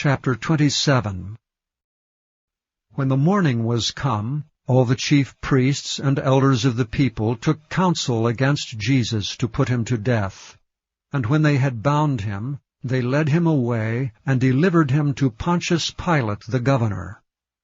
Chapter 27. When the morning was come, all the chief priests and elders of the people took counsel against Jesus to put him to death. And when they had bound him, they led him away, and delivered him to Pontius Pilate the governor.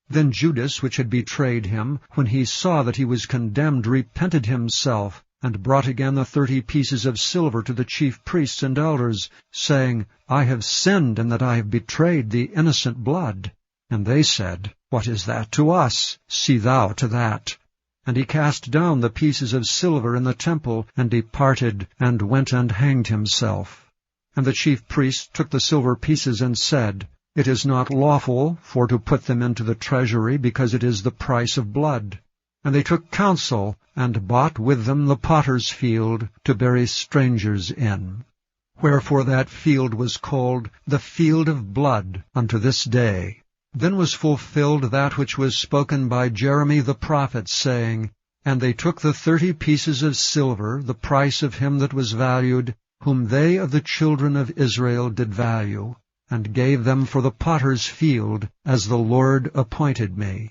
Then Judas, which had betrayed him, when he saw that he was condemned, repented himself, and brought again the 30 pieces of silver to the chief priests and elders, saying, I have sinned in that I have betrayed the innocent blood. And they said, What is that to us? See thou to that. And he cast down the pieces of silver in the temple, and departed, and went and hanged himself. And the chief priests took the silver pieces, and said, It is not lawful for to put them into the treasury, because it is the price of blood. And they took counsel, and bought with them the potter's field, to bury strangers in. Wherefore that field was called the field of blood unto this day. Then was fulfilled that which was spoken by Jeremy the prophet, saying, And they took the 30 pieces of silver, the price of him that was valued, whom they of the children of Israel did value, and gave them for the potter's field, as the Lord appointed me.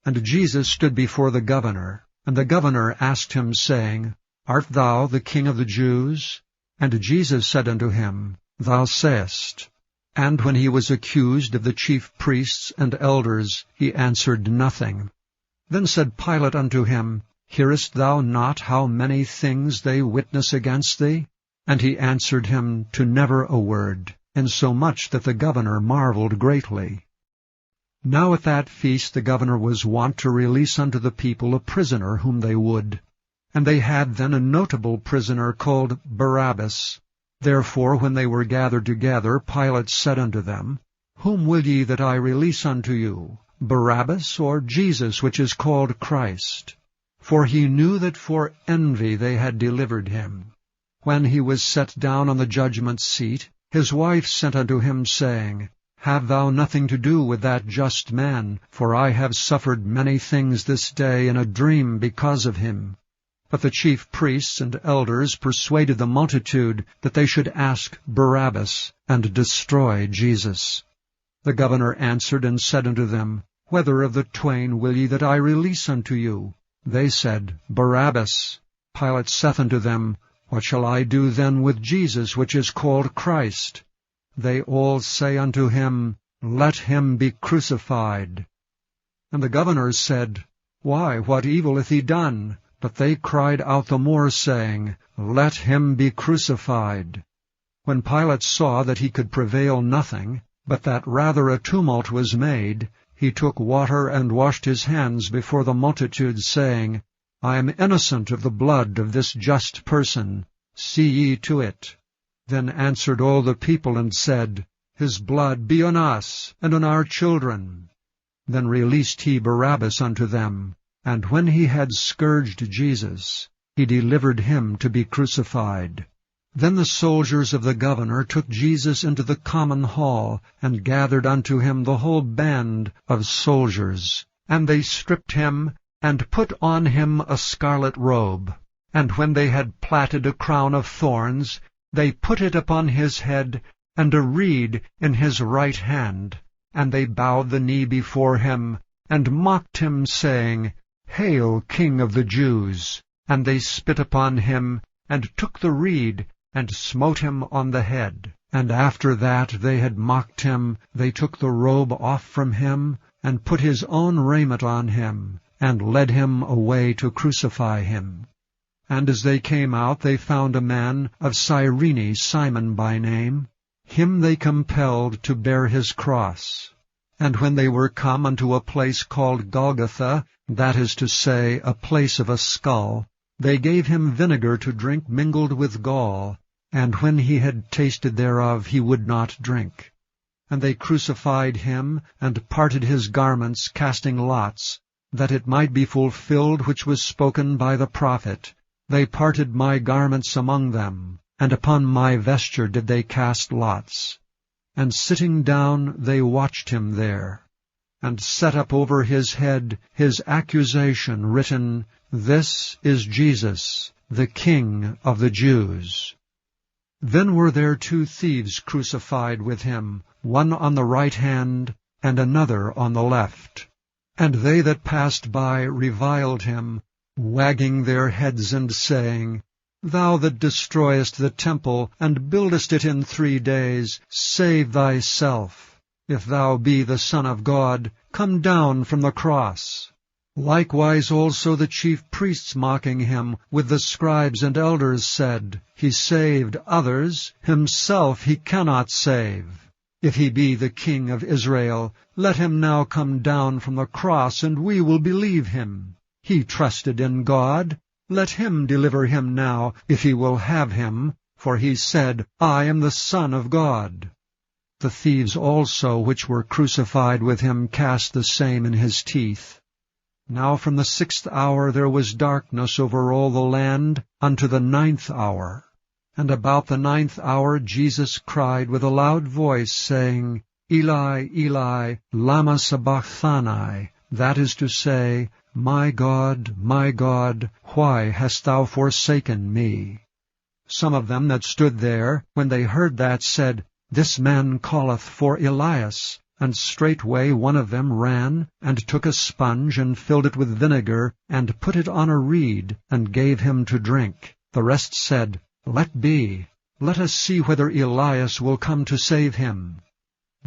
And Jesus stood before the governor, and the governor asked him, saying, Art thou the King of the Jews? And Jesus said unto him, Thou sayest. And when he was accused of the chief priests and elders, he answered nothing. Then said Pilate unto him, Hearest thou not how many things they witness against thee? And he answered him to never a word, insomuch that the governor marveled greatly. Now at that feast the governor was wont to release unto the people a prisoner whom they would. And they had then a notable prisoner called Barabbas. Therefore when they were gathered together, Pilate said unto them, Whom will ye that I release unto you, Barabbas, or Jesus, which is called Christ? For he knew that for envy they had delivered him. When he was set down on the judgment seat, his wife sent unto him, saying, Have thou nothing to do with that just man, for I have suffered many things this day in a dream because of him. But the chief priests and elders persuaded the multitude that they should ask Barabbas, and destroy Jesus. The governor answered and said unto them, Whether of the twain will ye that I release unto you? They said, Barabbas. Pilate saith unto them, What shall I do then with Jesus, which is called Christ? They all say unto him, Let him be crucified. And the governor said, Why, what evil hath he done? But they cried out the more, saying, Let him be crucified. When Pilate saw that he could prevail nothing, but that rather a tumult was made, he took water and washed his hands before the multitude, saying, I am innocent of the blood of this just person. See ye to it. Then answered all the people, and said, His blood be on us, and on our children. Then released he Barabbas unto them, and when he had scourged Jesus, he delivered him to be crucified. Then the soldiers of the governor took Jesus into the common hall, and gathered unto him the whole band of soldiers. And they stripped him, and put on him a scarlet robe. And when they had platted a crown of thorns, they put it upon his head, and a reed in his right hand. And they bowed the knee before him, and mocked him, saying, Hail, King of the Jews! And they spit upon him, and took the reed, and smote him on the head. And after that they had mocked him, they took the robe off from him, and put his own raiment on him, and led him away to crucify him. And as they came out, they found a man of Cyrene, Simon by name. Him they compelled to bear his cross. And when they were come unto a place called Golgotha, that is to say, a place of a skull, they gave him vinegar to drink mingled with gall, and when he had tasted thereof, he would not drink. And they crucified him, and parted his garments, casting lots, that it might be fulfilled which was spoken by the prophet, They parted my garments among them, and upon my vesture did they cast lots. And sitting down they watched him there, and set up over his head his accusation written, This is Jesus, the King of the Jews. Then were there 2 thieves crucified with him, one on the right hand, and another on the left. And they that passed by reviled him, wagging their heads and saying, Thou that destroyest the temple, and buildest it in 3 days, save thyself. If thou be the Son of God, come down from the cross. Likewise also the chief priests mocking him, with the scribes and elders said, He saved others, himself he cannot save. If he be the King of Israel, let him now come down from the cross, and we will believe him. He trusted in God. Let him deliver him now, if he will have him, for he said, I am the Son of God. The thieves also which were crucified with him cast the same in his teeth. Now from the 6th hour there was darkness over all the land unto the 9th hour. And about the 9th hour Jesus cried with a loud voice, saying, Eli, Eli, lama sabachthani, that is to say, my God, why hast thou forsaken me? Some of them that stood there, when they heard that, said, This man calleth for Elias. And straightway one of them ran, and took a sponge, and filled it with vinegar, and put it on a reed, and gave him to drink. The rest said, Let be. Let us see whether Elias will come to save him.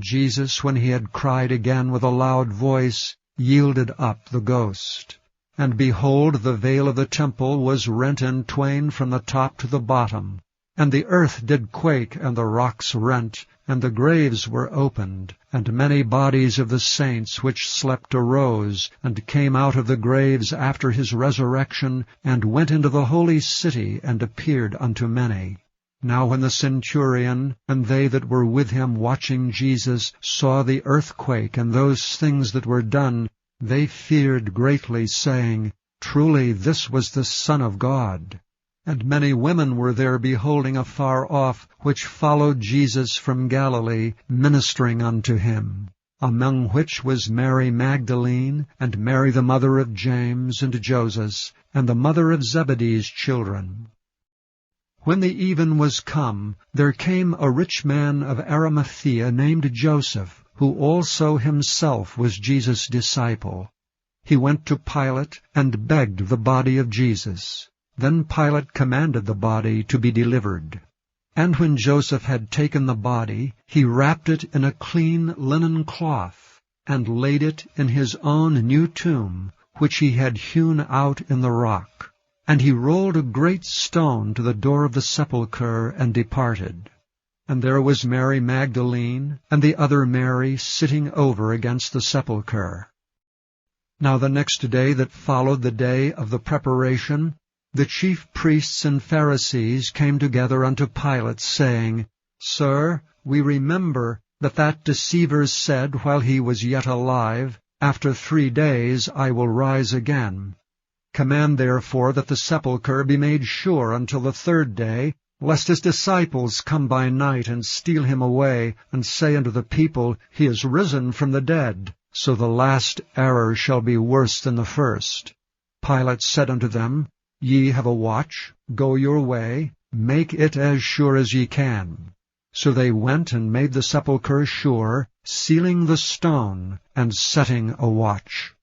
Jesus, when he had cried again with a loud voice, yielded up the ghost. And behold, the veil of the temple was rent in twain from the top to the bottom. And the earth did quake, and the rocks rent, and the graves were opened. And many bodies of the saints which slept arose, and came out of the graves after his resurrection, and went into the holy city, and appeared unto many. Now when the centurion, and they that were with him watching Jesus, saw the earthquake, and those things that were done, they feared greatly, saying, Truly this was the Son of God. And many women were there beholding afar off, which followed Jesus from Galilee, ministering unto him. Among which was Mary Magdalene, and Mary the mother of James and Joses, and the mother of Zebedee's children. When the even was come, there came a rich man of Arimathea named Joseph, who also himself was Jesus' disciple. He went to Pilate, and begged the body of Jesus. Then Pilate commanded the body to be delivered. And when Joseph had taken the body, he wrapped it in a clean linen cloth, and laid it in his own new tomb, which he had hewn out in the rock. And he rolled a great stone to the door of the sepulchre, and departed. And there was Mary Magdalene, and the other Mary, sitting over against the sepulchre. Now the next day that followed the day of the preparation, the chief priests and Pharisees came together unto Pilate, saying, Sir, we remember that deceiver said while he was yet alive, After 3 days I will rise again. Command therefore that the sepulchre be made sure until the 3rd day, lest his disciples come by night and steal him away, and say unto the people, He is risen from the dead. So the last error shall be worse than the first. Pilate said unto them, Ye have a watch, go your way, make it as sure as ye can. So they went and made the sepulchre sure, sealing the stone, and setting a watch.